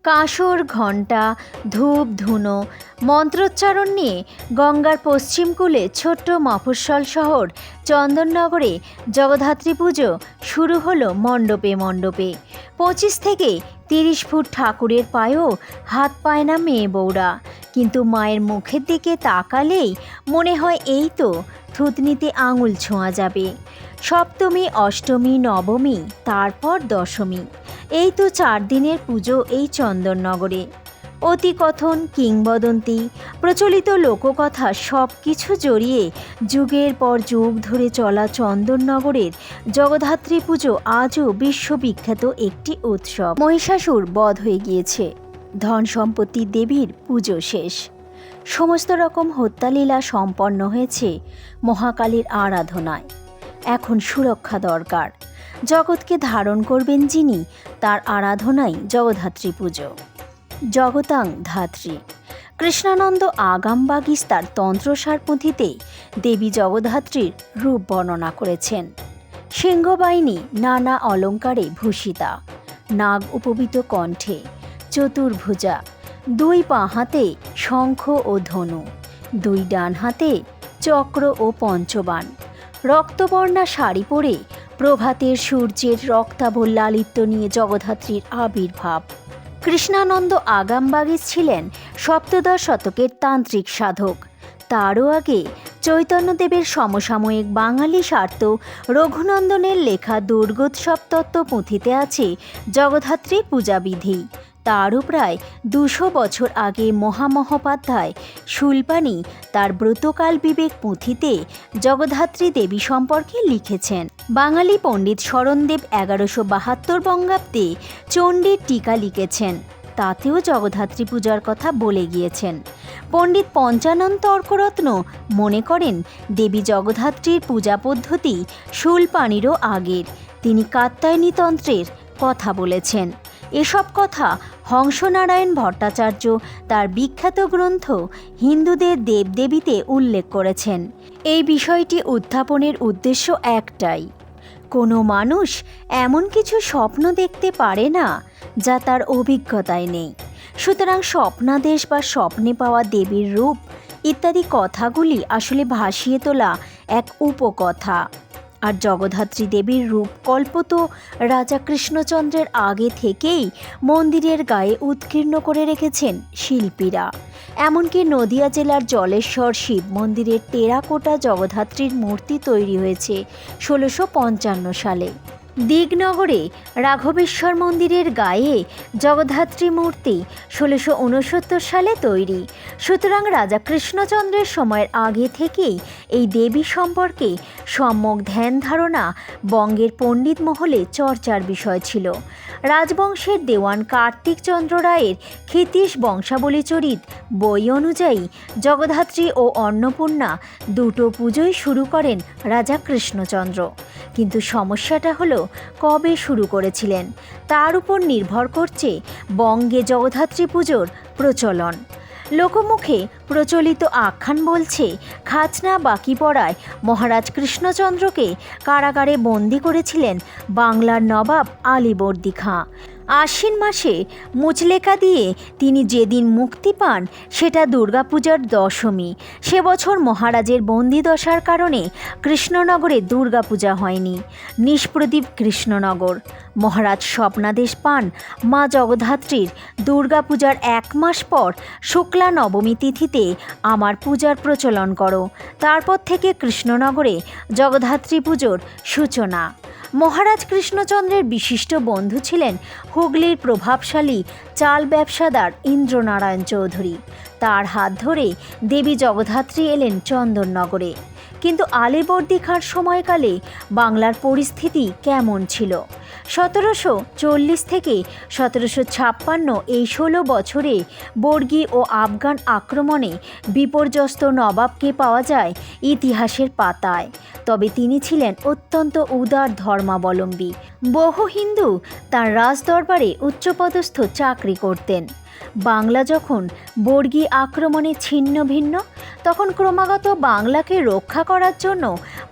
কাঁসর, ঘণ্টা, ধূপ, ধুনো, মন্ত্রোচ্চারণ নিয়ে গঙ্গার পশ্চিম কূলে ছোট্ট মফস্বল শহর চন্দননগরে জগদ্ধাত্রী পুজো শুরু হলো মণ্ডপে মণ্ডপে। 25 থেকে 30 ফুট ঠাকুরের পায়েও হাত পায় না মেয়ে বউরা, কিন্তু মায়ের মুখের দিকে তাকালেই মনে হয় এই তো থুতনিতে আঙুল ছোঁয়া যাবে। সপ্তমী, অষ্টমী, নবমী, তারপর দশমী, এই তো 4 দিনের পুজো এই চন্দননগরে। অতিকথন, কিংবদন্তি, প্রচলিত লোককথা সব কিছু জড়িয়ে যুগের পর যুগ ধরে চলা চন্দননগরের জগদ্ধাত্রী পুজো আজও বিশ্ববিখ্যাত একটি উৎসব। মহিষাসুর বধ হয়ে গিয়েছে, ধন সম্পত্তি দেবীর পুজো শেষ, সমস্ত রকম হত্যালীলা সম্পন্ন হয়েছে মহাকালীর আরাধনায়। এখন সুরক্ষা দরকার। জগৎকে ধারণ করবেন যিনি, তার আরাধনাই জগদ্ধাত্রী পুজো। জগতাং ধাত্রী। কৃষ্ণানন্দ আগামবাগীশ তার তন্ত্রসার পুঁথিতে দেবী জগদ্ধাত্রীর রূপ বর্ণনা করেছেন। সিংহবাহিনী নানা অলঙ্কারে ভূষিতা, নাগ উপবিত কণ্ঠে, চতুর্ভুজা, 2 বাঁ হাতে শঙ্খ ও ধনু, 2 ডান হাতে চক্র ও পঞ্চবাণ, রক্তবর্ণা শাড়ি পরে প্রভাতের সূর্যের রক্তাভ লালিত্য নিয়ে জগদ্ধাত্রীর আবির্ভাব। কৃষ্ণানন্দ আগামবাগীশ ছিলেন সপ্তদশ শতকের তান্ত্রিক সাধক। তারও আগে চৈতন্যদেবের সমসাময়িক বাঙালি স্বার্থ রঘুনন্দনের লেখা দুর্গোৎসব তত্ত্ব পুঁথিতে আছে জগদ্ধাত্রী পূজাবিধি। তারও প্রায় 200 বছর আগে মহামহোপাধ্যায় শুলপানি তার ব্রতকাল বিবেক পুঁথিতে জগদ্ধাত্রী দেবী সম্পর্কে লিখেছেন। বাঙালি পণ্ডিত শরণদেব 1172 বঙ্গাব্দে চণ্ডীর টিকা লিখেছেন, তাতেও জগদ্ধাত্রী পূজার কথা বলে গিয়েছেন। পণ্ডিত পঞ্চানন তর্করত্ন মনে করেন দেবী জগদ্ধাত্রীর পূজা পদ্ধতি শুলপানিরও আগের। তিনি কাত্যায়নী তন্ত্রের কথা বলেছেন। এসব কথা হংসনারায়ণ ভট্টাচার্য তার বিখ্যাত গ্রন্থ হিন্দুদের দেবদেবীতে উল্লেখ করেছেন। এই বিষয়টি উত্থাপনের উদ্দেশ্য একটাই, কোনো মানুষ এমন কিছু স্বপ্ন দেখতে পারে না যা তার অভিজ্ঞতায় নেই। সুতরাং স্বপ্নাদেশ বা স্বপ্নে পাওয়া দেবীর রূপ ইত্যাদি কথাগুলি আসলে ভাসিয়ে তোলা এক উপকথা। আর জগদ্ধাত্রী দেবীর রূপকল্প তো রাজা কৃষ্ণচন্দ্রের আগে থেকেই মন্দিরের গায়ে উৎকীর্ণ করে রেখেছেন শিল্পীরা। এমনকি নদিয়া জেলার জলেশ্বর শিব মন্দিরের টেরাকোটা জগদ্ধাত্রীর মূর্তি তৈরি হয়েছে 1655 সালে। দিগনগরে রাঘবেশ্বর মন্দিরের গায়ে জগদ্ধাত্রী মূর্তি 1669 সালে তৈরি। সুতরাং রাজা কৃষ্ণচন্দ্রের সময়ের আগে থেকেই এই দেবী সম্পর্কে সম্যক ধ্যান ধারণা বঙ্গের পণ্ডিত মহলে চর্চার বিষয় ছিল। রাজবংশের দেওয়ান কার্তিক চন্দ্র রায়ের ক্ষিতীশ বংশাবলীচরিত বই অনুযায়ী জগদ্ধাত্রী ও অন্নপূর্ণা দুটো পুজোই শুরু করেন রাজা কৃষ্ণচন্দ্র। কিন্তু সমস্যাটা হলো কবে শুরু করেছিলেন তার উপর নির্ভর করছে বঙ্গে জগদ্ধাত্রী পুজোর প্রচলন। লোকমুখে প্রচলিত আখ্যান বলছে খাজনা বাকি পড়ায় মহারাজ কৃষ্ণচন্দ্রকে কারাগারে বন্দি করেছিলেন বাংলার নবাব আলীবর্দী খাঁ। আশ্বিন মাসে মুচলেকা দিয়ে তিনি যেদিন মুক্তি পান সেটা দুর্গাপূজার দশমী। সে বছর মহারাজের বন্দিদশার কারণে কৃষ্ণনগরে দুর্গাপূজা হয়নি। নিষ্প্রদীপ কৃষ্ণনগর। মহারাজ স্বপ্নাদেশ পান মা জগদ্ধাত্রীর দুর্গাপূজার 1 মাস পর শুক্লা নবমী তিথিতে আমার পূজার প্রচলন করো। তারপর থেকে কৃষ্ণনগরে জগদ্ধাত্রী পুজোর সূচনা। মহারাজ কৃষ্ণচন্দ্রের বিশিষ্ট বন্ধু ছিলেন হুগলির প্রভাবশালী চাল ব্যবসাদার ইন্দ্রনারায়ণ চৌধুরী। তার হাত ধরে দেবী জগদ্ধাত্রী এলেন চন্দননগরে। কিন্তু আলীবর্দী খাঁর সময়কালে বাংলার পরিস্থিতি কেমন ছিল? 1740 থেকে 1756 এই 16 বছরে বর্গী ও আফগান আক্রমণে বিপর্যস্ত নবাবকে পাওয়া যায় ইতিহাসের পাতায়। তবে তিনি ছিলেন অত্যন্ত উদার ধর্মাবলম্বী। বহু হিন্দু তার রাজদরবারে উচ্চপদস্থ চাকরি করতেন। বাংলা যখন বর্গী আক্রমণে ছিন্ন ভিন্ন, তখন ক্রমাগত বাংলাকে রক্ষা করার জন্য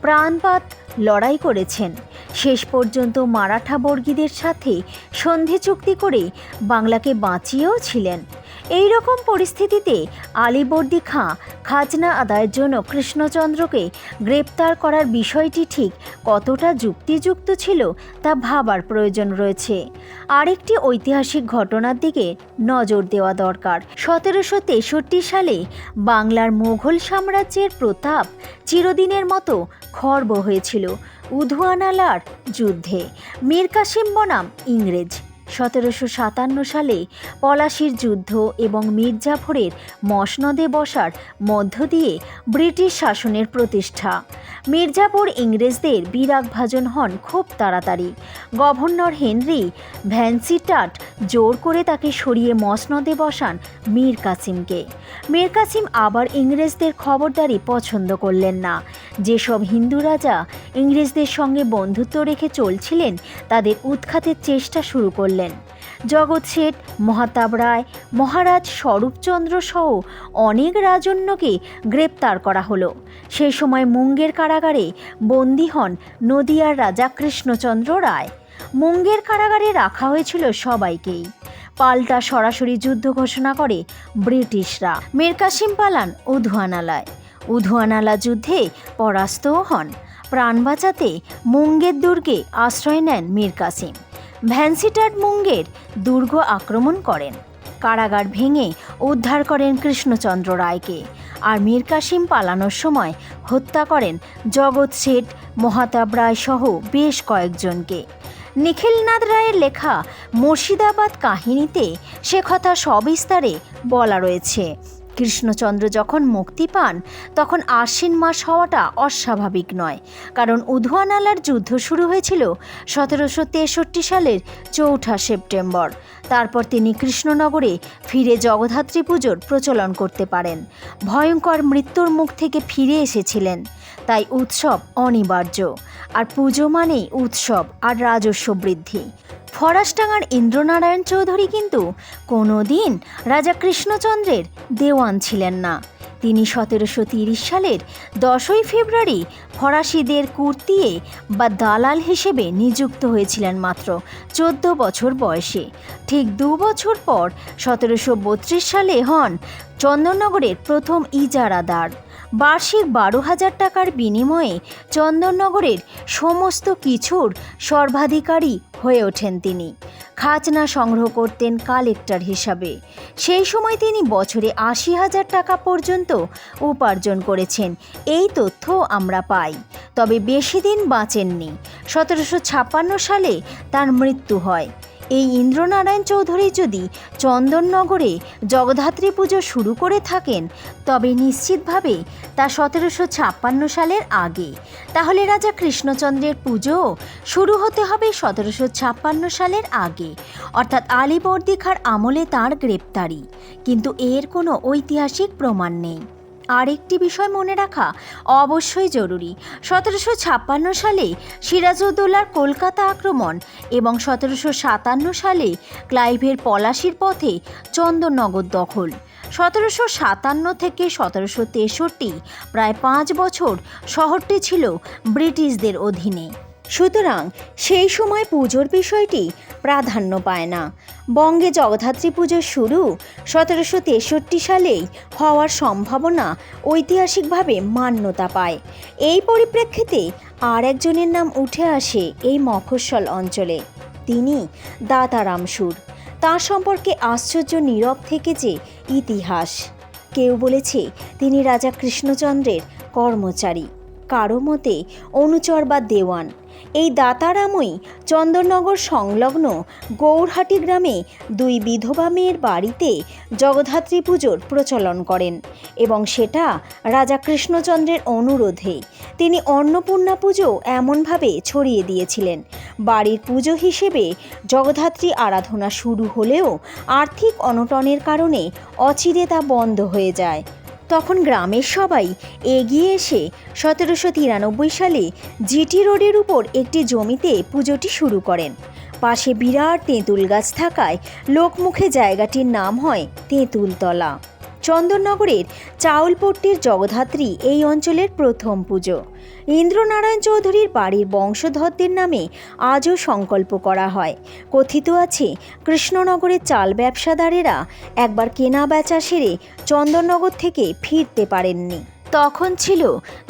প্রাণপাত লড়াই করেছেন। শেষ পর্যন্ত মারাঠা বর্গীদের সাথে সন্ধি চুক্তি করে বাংলাকে বাঁচিয়েও ছিলেন। এই রকম পরিস্থিতিতে আলীবর্দী খাঁ খাজনা আদায়ের জন্য কৃষ্ণচন্দ্রকে গ্রেপ্তার করার বিষয়টি ঠিক কতটা যুক্তিযুক্ত ছিল তা ভাবার প্রয়োজন রয়েছে। আরেকটি ঐতিহাসিক ঘটনার দিকে নজর দেওয়া দরকার। 1763 সালে বাংলার মোগল সাম্রাজ্যের প্রতাপ চিরদিনের মতো খর্ব হয়েছিল উধুয়ানালার যুদ্ধে। মীর কাসিম বনাম ইংরেজ। 1757 সালে পলাশির যুদ্ধ এবং মির্জাফরের মসনদে বসার মধ্য দিয়ে ব্রিটিশ শাসনের প্রতিষ্ঠা। মির্জাফর ইংরেজদের বিরাগভাজন হন খুব তাড়াতাড়ি। গভর্নর হেনরি ভ্যানসিটাট জোর করে তাকে সরিয়ে মসনদে বসান মীর কাসিমকে। মীর কাসিম আবার ইংরেজদের খবরদারি পছন্দ করলেন না। যেসব হিন্দু রাজা ইংরেজদের সঙ্গে বন্ধুত্ব রেখে চলছিলেন তাদের উৎখাতের চেষ্টা শুরু করলেন। জগৎ শেঠ, মহাতাব রায়, মহারাজ স্বরূপচন্দ্র সহ অনেক রাজন্যকে গ্রেপ্তার করা হলো। সেই সময় মুঙ্গের কারাগারে বন্দী হন নদিয়ার রাজা কৃষ্ণচন্দ্র রায়। মুঙ্গের কারাগারে রাখা হয়েছিল সবাইকেই। পাল্টা সরাসরি যুদ্ধ ঘোষণা করে ব্রিটিশরা। মীর কাসিম পালান উধুয়ানালায়। উধুয়ানালা যুদ্ধে পরাস্তও হন। প্রাণ বাঁচাতে মুঙ্গের দুর্গে আশ্রয় নেন মীর কাসিম। ভ্যানসিটাট মুঙ্গের দুর্গ আক্রমণ করেন। কারাগার ভেঙে উদ্ধার করেন কৃষ্ণচন্দ্র রায়কে। আর মীর কাসিম পালানোর সময় হত্যা করেন জগৎ শেঠ, মহাতাব রায় সহ বেশ কয়েকজনকে। নিখিলনাথ রায়ের লেখা মুর্শিদাবাদ কাহিনীতে সে কথা সবিস্তারে বলা রয়েছে। কৃষ্ণচন্দ্র যখন মুক্তি পান তখন আশ্বিন মাস হওয়াটা অস্বাভাবিক নয়, কারণ উধুয়ানালার যুদ্ধ শুরু হয়েছিল 1763 সালের 4 সেপ্টেম্বর। তারপর তিনি কৃষ্ণনগরে ফিরে জগদ্ধাত্রী পুজোর প্রচলন করতে পারেন। ভয়ঙ্কর মৃত্যুর মুখ থেকে ফিরে এসেছিলেন, তাই উৎসব অনিবার্য। আর পুজো মানেই উৎসব আর রাজস্ব বৃদ্ধি। ফরাসডাঙ্গার ইন্দ্রনারায়ণ চৌধুরী কিন্তু কোনো দিন রাজা কৃষ্ণচন্দ্রের দেওয়ান ছিলেন না। তিনি 1730 সালের 10 ফেব্রুয়ারি ফরাসিদের কুর্তিয়ে বা দালাল হিসেবে নিযুক্ত হয়েছিলেন মাত্র 14 বছর বয়সে। ঠিক 2 বছর পর 1732 সালে হন চন্দননগরের প্রথম ইজারাদার। বার্ষিক 12,000 টাকার বিনিময়ে চন্দননগরের সমস্ত কিছুর সর্বাধিকারী হয়ে ওঠেন তিনি। খাজনা সংগ্রহ করতেন কালেক্টর হিসাবে। সেই সময় তিনি বছরে 80,000 টাকা পর্যন্ত উপার্জন করেছেন, এই তথ্য আমরা পাই। তবে বেশি দিন বাঁচেননি। 1756 সালে তার মৃত্যু হয়। এই ইন্দ্রনারায়ণ চৌধুরী যদি চন্দননগরে জগদ্ধাত্রী পুজো শুরু করে থাকেন তবে নিশ্চিতভাবে তা 1756 সালের আগে। তাহলে রাজা কৃষ্ণচন্দ্রের পুজো শুরু হতে হবে 1756 সালের আগে, অর্থাৎ আলীবর্দী খাঁর আমলে তাঁর গ্রেপ্তারি। কিন্তু এর কোনো ঐতিহাসিক প্রমাণ নেই। আরেকটি বিষয় মনে রাখা অবশ্যই জরুরি। 1756 সালে সিরাজউদ্দৌলার কলকাতা আক্রমণ এবং 1757 সালে ক্লাইভের পলাশির পথে চন্দননগর দখল। 1757 থেকে 1763 প্রায় 5 বছর শহরটি ছিল ব্রিটিশদের অধীনে। সুতরাং সেই সময় পুজোর বিষয়টি প্রাধান্য পায় না। বঙ্গে জগদ্ধাত্রী পুজোর শুরু 1763 সালেই হওয়ার সম্ভাবনা ঐতিহাসিকভাবে মান্যতা পায়। এই পরিপ্রেক্ষিতে আর একজনের নাম উঠে আসে এই মফস্বল অঞ্চলে, তিনি দাতারাম শূর। তাঁর সম্পর্কে আশ্চর্য নীরব থেকেছে ইতিহাস। কেউ বলেছে তিনি রাজা কৃষ্ণচন্দ্রের কর্মচারী, কারো মতে অনুচর বা দেওয়ান। এই দাতারামই চন্দননগর সংলগ্ন গৌরহাটি গ্রামে 2 বিধবা মেয়ের বাড়িতে জগদ্ধাত্রী পুজোর প্রচলন করেন এবং সেটা রাজা কৃষ্ণচন্দ্রের অনুরোধে। তিনি অন্নপূর্ণা পুজো এমনভাবে ছড়িয়ে দিয়েছিলেন। বাড়ির পুজো হিসেবে জগদ্ধাত্রী আরাধনা শুরু হলেও আর্থিক অনটনের কারণে অচিরে তা বন্ধ হয়ে যায়। তখন গ্রামের সবাই এগিয়ে এসে 1793 সালে জিটি রোডের উপর একটি জমিতে পুজোটি শুরু করেন। পাশে বিরাট তেঁতুল গাছ থাকায় লোকমুখে জায়গাটির নাম হয় তেঁতুলতলা। চন্দননগরের চাউলপট্টির জগদ্ধাত্রী এই অঞ্চলের প্রথম পুজো। ইন্দ্রনারায়ণ চৌধুরীর বাড়ির বংশধরদের নামে আজও সংকল্প করা হয়। কথিত আছে, কৃষ্ণনগরের চাল ব্যবসাদারেরা একবার কেনা বেচা সেরে চন্দননগর থেকে ফিরতে পারেননি। তখন ছিল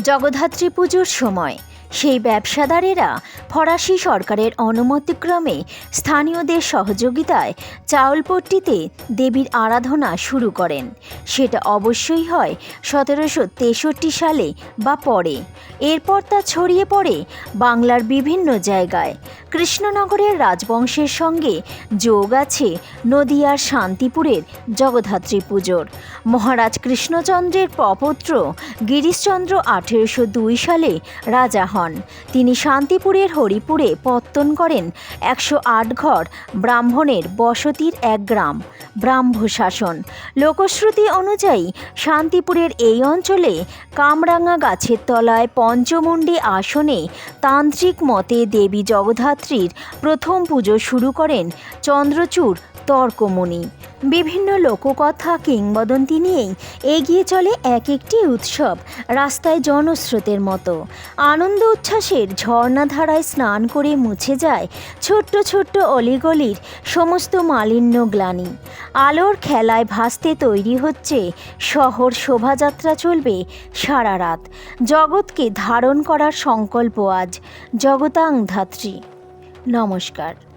জগদ্ধাত্রী পুজোর সময়। সেই ব্যবসাদারেরা ফরাসি সরকারের অনুমতিক্রমে স্থানীয়দের সহযোগিতায় চাউলপট্টিতে দেবীর আরাধনা শুরু করেন। সেটা অবশ্যই হয় 1763 সালে বা পরে। এরপর তা ছড়িয়ে পড়ে বাংলার বিভিন্ন জায়গায়। কৃষ্ণনগরের রাজবংশের সঙ্গে যোগ আছে নদিয়ার শান্তিপুরের জগদ্ধাত্রী পুজোর। মহারাজ কৃষ্ণচন্দ্রের প্রপৌত্র গিরিশচন্দ্র 1802 সালে রাজা হন। তিনি শান্তিপুরের হরিপুরে পত্তন করেন 108 ঘর ব্রাহ্মণের বসতির এক গ্রাম ব্রাহ্মশাসন। লোকশ্রুতি অনুযায়ী শান্তিপুরের এই অঞ্চলে কামরাঙা গাছের তলায় পঞ্চমুণ্ডী আসনে তান্ত্রিক মতে দেবী জগদ্ধাত্রীর প্রথম পুজো শুরু করেন চন্দ্রচূড় তর্কমুনি। বিভিন্ন লোককথা কিংবদন্তি নিয়েই এগিয়ে চলে এক একটি উৎসব, রাস্তায় জনস্রোতের মতো। আনন্দ উচ্ছ্বাসের ঝর্ণাধারায় স্নান করে মুছে যায় ছোট্ট ছোট্ট অলিগলির সমস্ত মালিন্য গ্লানি। আলোর খেলায় ভাসতে তৈরি হচ্ছে শহর। শোভাযাত্রা চলবে সারা রাত। জগৎকে ধারণ করার সংকল্প আজ জগতাং ধাত্রী। নমস্কার।